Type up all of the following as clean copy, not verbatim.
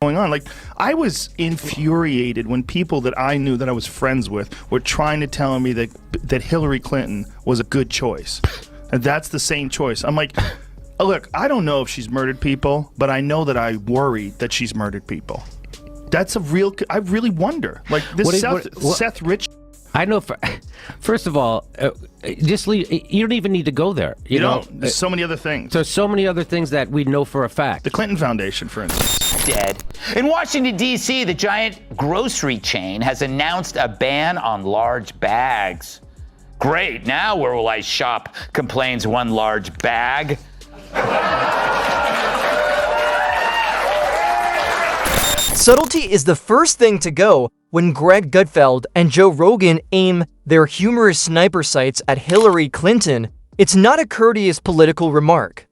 going on. Like, I was infuriated when people that I knew that I was friends with were trying to tell me that Hillary Clinton was a good choice. And that's the same choice. I'm like, look, I don't know if she's murdered people, but I know that I worry that she's murdered people. That's a real, I really wonder. Like, this Seth Rich. I know. First of all, just leave. You don't even need to go there. You know, there's so many other things. There's so many other things that we know for a fact. The Clinton Foundation, for instance. Dead. In Washington, D.C., the giant grocery chain has announced a ban on large bags. Great. Now where will I shop? Complains one large bag. Subtlety is the first thing to go when Greg Gutfeld and Joe Rogan aim their humorous sniper sights at Hillary Clinton. It's not a courteous political remark.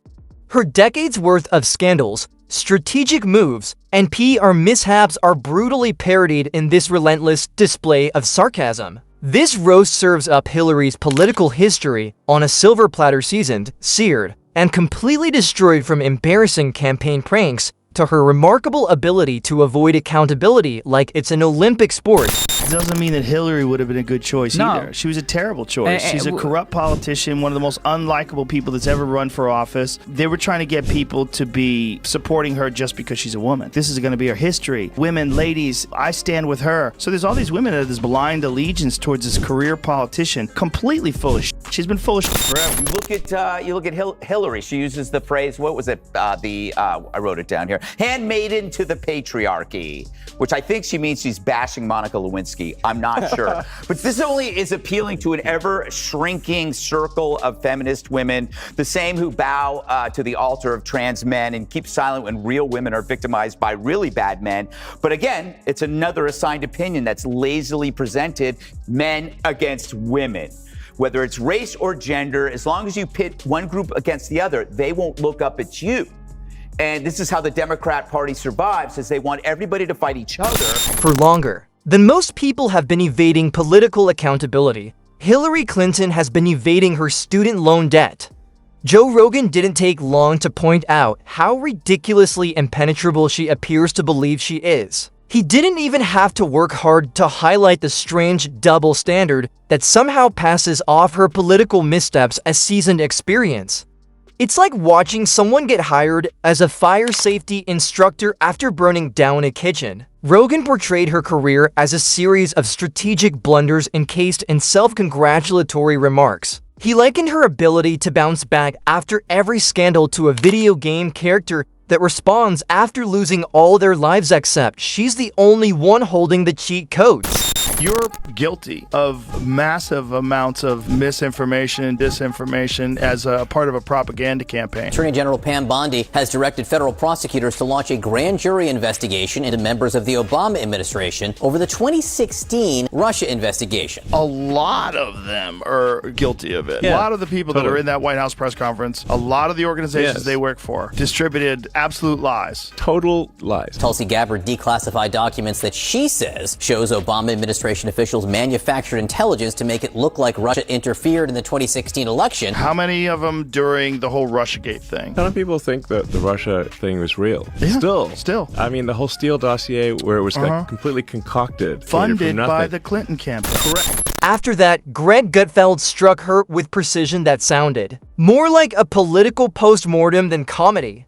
Her decades worth of scandals, strategic moves, and PR mishaps are brutally parodied in this relentless display of sarcasm. This roast serves up Hillary's political history on a silver platter, seasoned, seared, and completely destroyed from embarrassing campaign pranks to her remarkable ability to avoid accountability like it's an Olympic sport. It doesn't mean that Hillary would have been a good choice either. She was a terrible choice. She's a corrupt politician, one of the most unlikable people that's ever run for office. They were trying to get people to be supporting her just because she's a woman. This is going to be her history. Women, ladies, I stand with her. So there's all these women that have this blind allegiance towards this career politician, completely full of shit. She's been full of shit forever. You look at Hillary. She uses the phrase, what was it? I wrote it down here. Handmaiden to the patriarchy, which I think she means she's bashing Monica Lewinsky. I'm not sure. But this only is appealing to an ever-shrinking circle of feminist women, the same who bow to the altar of trans men and keep silent when real women are victimized by really bad men. But again, it's another assigned opinion that's lazily presented, men against women. Whether it's race or gender, as long as you pit one group against the other, they won't look up at you. And this is how the Democrat Party survives, is they want everybody to fight each other. For longer than most people have been evading political accountability, Hillary Clinton has been evading her student loan debt. Joe Rogan didn't take long to point out how ridiculously impenetrable she appears to believe she is. He didn't even have to work hard to highlight the strange double standard that somehow passes off her political missteps as seasoned experience. It's like watching someone get hired as a fire safety instructor after burning down a kitchen. Rogan portrayed her career as a series of strategic blunders encased in self-congratulatory remarks. He likened her ability to bounce back after every scandal to a video game character that responds after losing all their lives, except she's the only one holding the cheat codes. You're guilty of massive amounts of misinformation and disinformation as a part of a propaganda campaign. Attorney General Pam Bondi has directed federal prosecutors to launch a grand jury investigation into members of the Obama administration over the 2016 Russia investigation. A lot of them are guilty of it. Yeah, a lot of the people that are in that White House press conference, a lot of the organizations they work for, distributed absolute lies. Total lies. Tulsi Gabbard declassified documents that she says shows Obama administration officials manufactured intelligence to make it look like Russia interfered in the 2016 election. How many of them during the whole Russiagate thing? A lot of people think that the Russia thing was real. Yeah, still. I mean, the whole Steele dossier where it was like completely concocted. Funded by the Clinton campaign. Correct. After that, Greg Gutfeld struck her with precision that sounded more like a political post-mortem than comedy.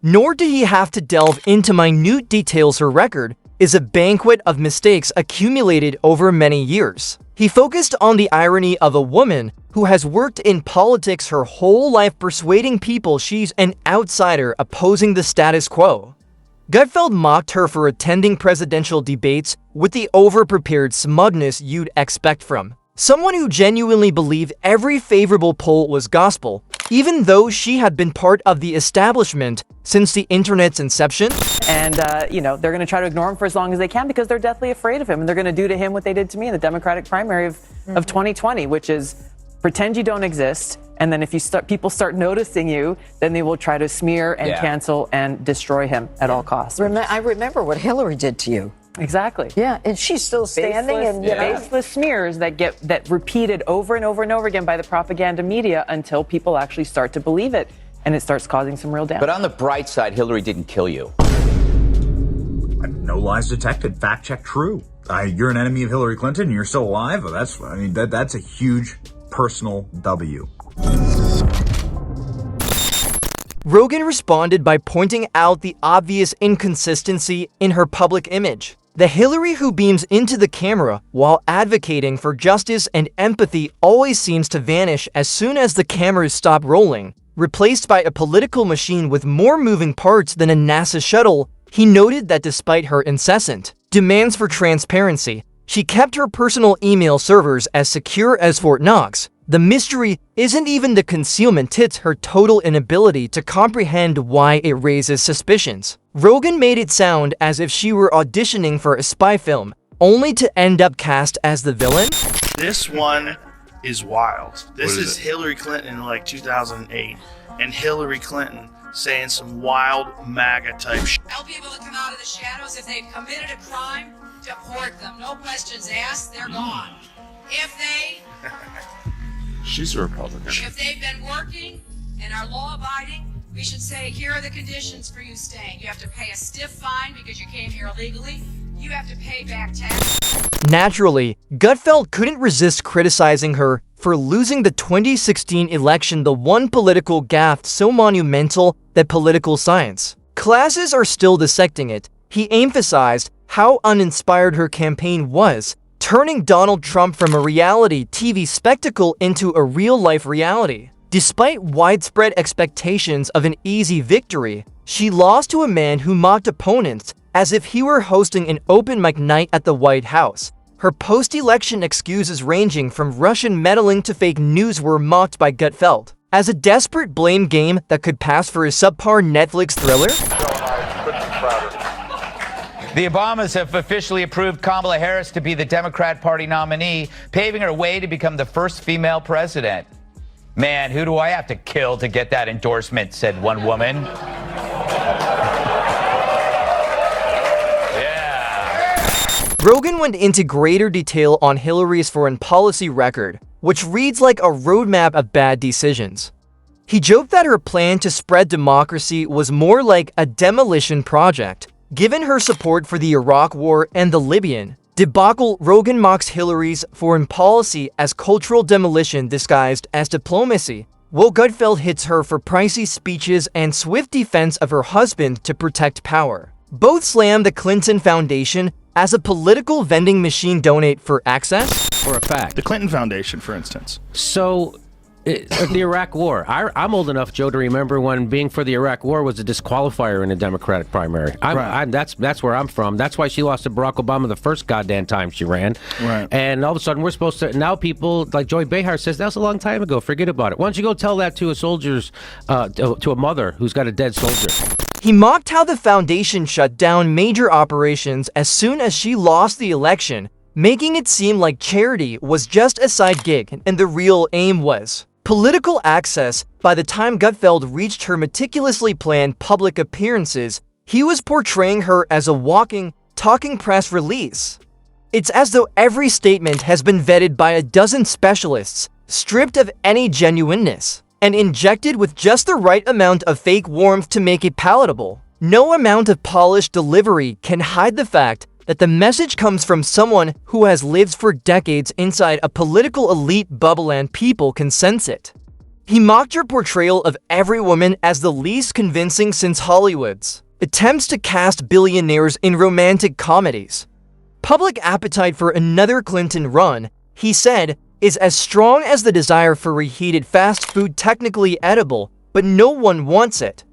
Nor did he have to delve into minute details. Her record is a banquet of mistakes accumulated over many years. He focused on the irony of a woman who has worked in politics her whole life, persuading people she's an outsider opposing the status quo. Gutfeld mocked her for attending presidential debates with the over-prepared smugness you'd expect from someone who genuinely believed every favorable poll was gospel, even though she had been part of the establishment since the internet's inception. And, they're going to try to ignore him for as long as they can because they're deathly afraid of him. And they're going to do to him what they did to me in the Democratic primary of 2020, which is pretend you don't exist. And then if people start noticing you, then they will try to smear and cancel and destroy him at all costs. I remember what Hillary did to you. Exactly. Yeah, and she's still standing. Baseless smears that repeated over and over and over again by the propaganda media until people actually start to believe it, and it starts causing some real damage. But on the bright side, Hillary didn't kill you. no lies detected. Fact check true. You're an enemy of Hillary Clinton and you're still alive? Well, that's a huge personal W. Rogan responded by pointing out the obvious inconsistency in her public image. The Hillary who beams into the camera while advocating for justice and empathy always seems to vanish as soon as the cameras stop rolling, replaced by a political machine with more moving parts than a NASA shuttle. He noted that despite her incessant demands for transparency, she kept her personal email servers as secure as Fort Knox. The mystery isn't even the concealment, it's her total inability to comprehend why it raises suspicions. Rogan made it sound as if she were auditioning for a spy film, only to end up cast as the villain. This one is wild. This is Hillary Clinton in like 2008, and Hillary Clinton saying some wild MAGA type shit. Tell people to come out of the shadows. If they've committed a crime, deport them. No questions asked, they're gone. If they... She's a Republican. If they've been working and are law-abiding, we should say, here are the conditions for you staying. You have to pay a stiff fine because you came here illegally. You have to pay back taxes. Naturally, Gutfeld couldn't resist criticizing her for losing the 2016 election, the one political gaffe so monumental that political science classes are still dissecting it. He emphasized how uninspired her campaign was, turning Donald Trump from a reality TV spectacle into a real-life reality. Despite widespread expectations of an easy victory, she lost to a man who mocked opponents as if he were hosting an open mic night at the White House. Her post-election excuses ranging from Russian meddling to fake news were mocked by Gutfeld as a desperate blame game that could pass for a subpar Netflix thriller. The Obamas have officially approved Kamala Harris to be the Democrat Party nominee, paving her way to become the first female president. Man, who do I have to kill to get that endorsement, said one woman. Rogan went into greater detail on Hillary's foreign policy record, which reads like a roadmap of bad decisions. He joked that her plan to spread democracy was more like a demolition project, given her support for the Iraq War and the Libyan debacle. Rogan mocks Hillary's foreign policy as cultural demolition disguised as diplomacy, while Gutfeld hits her for pricey speeches and swift defense of her husband to protect power. Both slam the Clinton Foundation as a political vending machine donate for access. For a fact. The Clinton Foundation, for instance. So, the Iraq War. I'm old enough, Joe, to remember when being for the Iraq War was a disqualifier in a Democratic primary. That's where I'm from. That's why she lost to Barack Obama the first goddamn time she ran. Right. And all of a sudden, we're supposed to... Now people, like Joy Behar says, that was a long time ago. Forget about it. Why don't you go tell that to a soldier's... to a mother who's got a dead soldier. He mocked how the foundation shut down major operations as soon as she lost the election, making it seem like charity was just a side gig and the real aim was political access. By the time Gutfeld reached her meticulously planned public appearances, he was portraying her as a walking, talking press release. It's as though every statement has been vetted by a dozen specialists, stripped of any genuineness, and injected with just the right amount of fake warmth to make it palatable. No amount of polished delivery can hide the fact that the message comes from someone who has lived for decades inside a political elite bubble and people can sense it. He mocked her portrayal of every woman as the least convincing since Hollywood's attempts to cast billionaires in romantic comedies. Public appetite for another Clinton run, he said, is as strong as the desire for reheated fast food, technically edible, but no one wants it.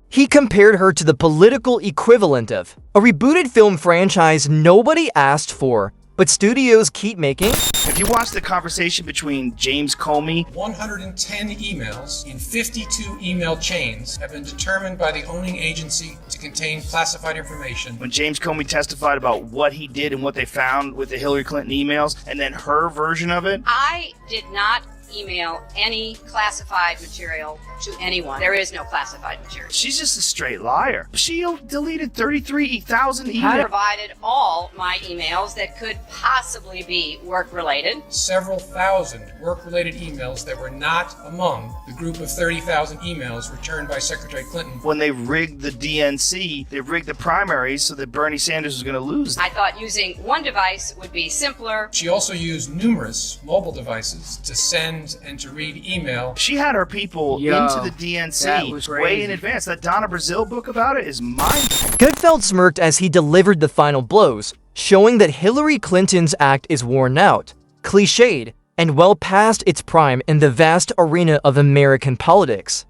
He compared her to the political equivalent of a rebooted film franchise nobody asked for, but studios keep making. If you watch the conversation between James Comey, 110 emails in 52 email chains have been determined by the owning agency to contain classified information. When James Comey testified about what he did and what they found with the Hillary Clinton emails, and then her version of it. I did not email any classified material to anyone. There is no classified material. She's just a straight liar. She deleted 33,000 emails. I provided all my emails that could possibly be work-related. Several thousand work-related emails that were not among the group of 30,000 emails returned by Secretary Clinton. When they rigged the DNC, they rigged the primaries so that Bernie Sanders was going to lose. I thought using one device would be simpler. She also used numerous mobile devices to send and to read email. She had her people into the DNC way in advance. That Donna Brazile book about it is mind-blowing. Gutfeld smirked as he delivered the final blows, showing that Hillary Clinton's act is worn out, cliched, and well past its prime in the vast arena of American politics.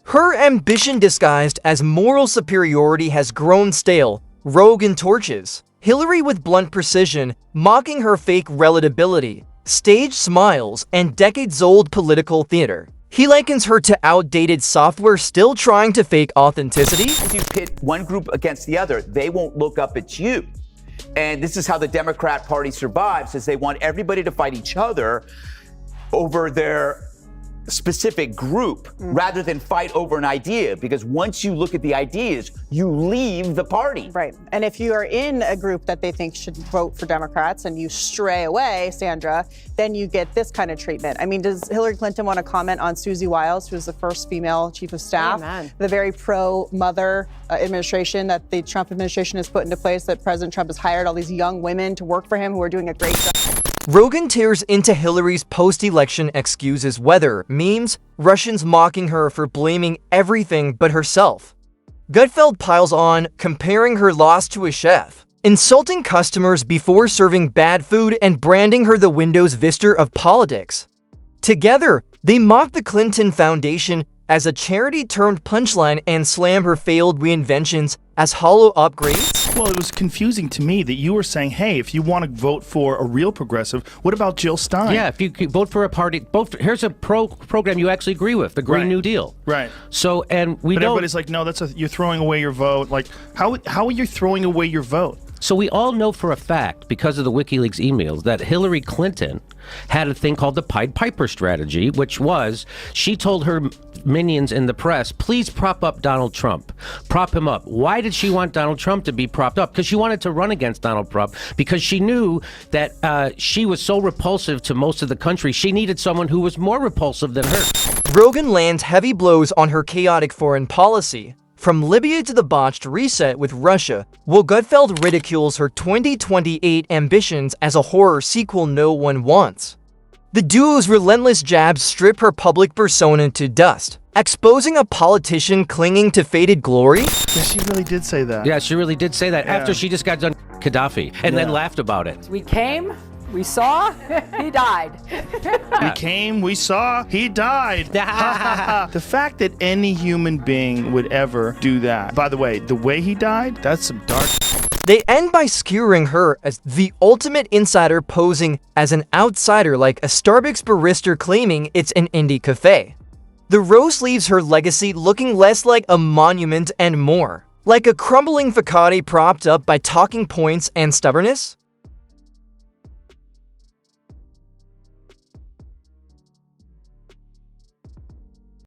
Her ambition disguised as moral superiority has grown stale, rogue in torches. Hillary with blunt precision, mocking her fake relatability, staged smiles, and decades-old political theater. He likens her to outdated software still trying to fake authenticity. If you pit one group against the other, they won't look up at you. And this is how the Democrat Party survives, is they want everybody to fight each other over their specific group rather than fight over an idea, because once you look at the ideas, you leave the party. Right. And if you are in a group that they think should vote for Democrats and you stray away, Sandra, then you get this kind of treatment. I mean, does Hillary Clinton want to comment on Susie Wiles, who was the first female chief of staff? Amen. The very pro-mother administration that the Trump administration has put into place, that President Trump has hired all these young women to work for him who are doing a great job. Rogan tears into Hillary's post-election excuses, weather, memes, Russians mocking her for blaming everything but herself. Gutfeld piles on, comparing her loss to a chef, insulting customers before serving bad food, and branding her the Windows Vista of politics. Together, they mock the Clinton Foundation as a charity-turned-punchline and slam her failed reinventions as hollow upgrades. Well, it was confusing to me that you were saying, hey, if you want to vote for a real progressive, what about Jill Stein? Yeah, if you could vote for a party, here's a program you actually agree with, the Green New Deal. Right. So, and but everybody's like, no, you're throwing away your vote. Like, how are you throwing away your vote? So we all know for a fact, because of the WikiLeaks emails, that Hillary Clinton had a thing called the Pied Piper strategy, which was she told her minions in the press, please prop up Donald Trump. Prop him up. Why did she want Donald Trump to be propped up? Because she wanted to run against Donald Trump, because she knew that she was so repulsive to most of the country, she needed someone who was more repulsive than her. Rogan lands heavy blows on her chaotic foreign policy. From Libya to the botched reset with Russia, while Gutfeld ridicules her 2028 ambitions as a horror sequel no one wants. The duo's relentless jabs strip her public persona to dust, exposing a politician clinging to faded glory. Yeah, she really did say that. Yeah, she really did say that after she just got done Gaddafi and then laughed about it. We came, we saw, he died. We came, we saw, he died. The fact that any human being would ever do that. By the way he died, that's some dark. They end by skewering her as the ultimate insider, posing as an outsider like a Starbucks barista claiming it's an indie cafe. The roast leaves her legacy looking less like a monument and more like a crumbling facade propped up by talking points and stubbornness.